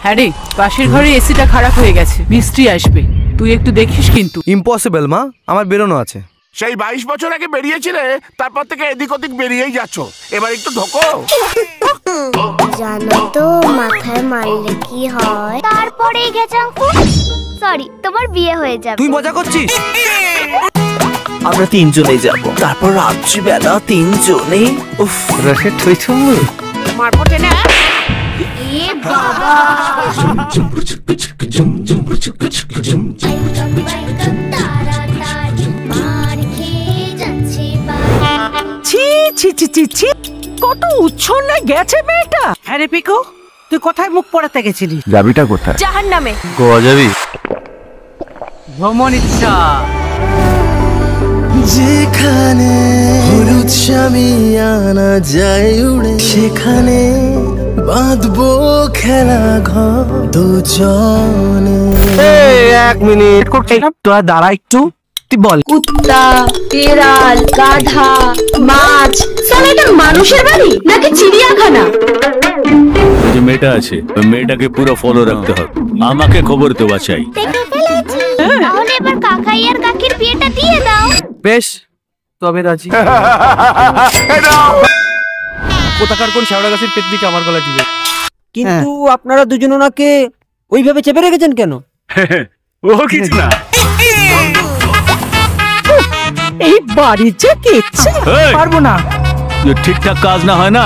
হ্যাঁ রে, পাশের ঘরে এসিটা খারাপ হয়ে গেছে, মিস্ত্রি আসবে, তুই একটু দেখিস কিন্তু। ইম্পসিবল মা, আমার বেরোনো আছে। সেই 22 বছর আগে বেরিয়েছিলে, তারপর থেকে এদিক ওদিক বেরিয়েই যাচ্ছ, এবার একটু ঢোকো। জানো তো মাথায় মারলে কি হয়? তারপরেই গেছাম, সরি তোমার বিয়ে হয়ে যাবে। তুই মজা করছিস? আমরা 3 জনেই যাব, তারপর রাত্রিবেলা 3 জনে উফ রসে ঠইছুম মারবো টেনে। এ বাবা, ছি ছি ছি ছি ছি, কত উচ্ছন্নে গেছে মেয়েটা। হ্যাঁ রে পিকু, তুই কোথায় মুখ পড়াতে গেছিলি? যাবিটা কোথায়? জাহান্নামে। গোয়া যাবি? ভ্রমণ ইচ্ছা। যেখানে হলুদ শামিয়ানা যায় উড়ে, সেখানে বাঁধবো খেলা ঘর দুজনে। এক মিনিট করছিলাম, তোরা দাঁড়া একটু, তুই বল। কুত্তা, বিড়াল, গাধা, মাছ, সালা এটা মানুষের বাড়ি নাকি চিড়িয়াখানা? যে মেয়েটা আছে ওই মেয়েটাকে পুরো ফলো রাখতে হবে, আমাকে খবর দেওয়া চাই। দেখে ফেলেছি, তাহলে এবার কাকাই আর কাকির বিয়েটা দিয়ে দাও। বেশ, তবে রাজি। কোথাকার কোন শেওড়া গাছের পেতনিকে আমার গলা দিবে? কিন্তু আপনারা দুজন ওনাকে ওইভাবে চেপে রেখেছেন কেন? ও কিছু না। এই বাড়ির যে কিচ্ছু পারবো না। ঠিকঠাক কাজ না হয় না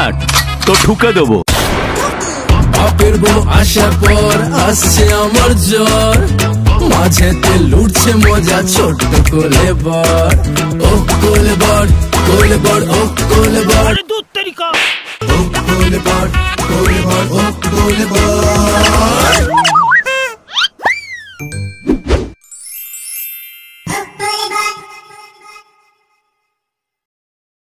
তো ঠুকে দেবো। বাপের বউ আসার পর আসছে আমার জ্বর, মাঝেতে লুটছে মজা ছোট্ট কোলে বর। ও কোলে বর, কোলে বর, ও কোলে বর, ও কোলে বর, কোলে বর, ও কোলে বর।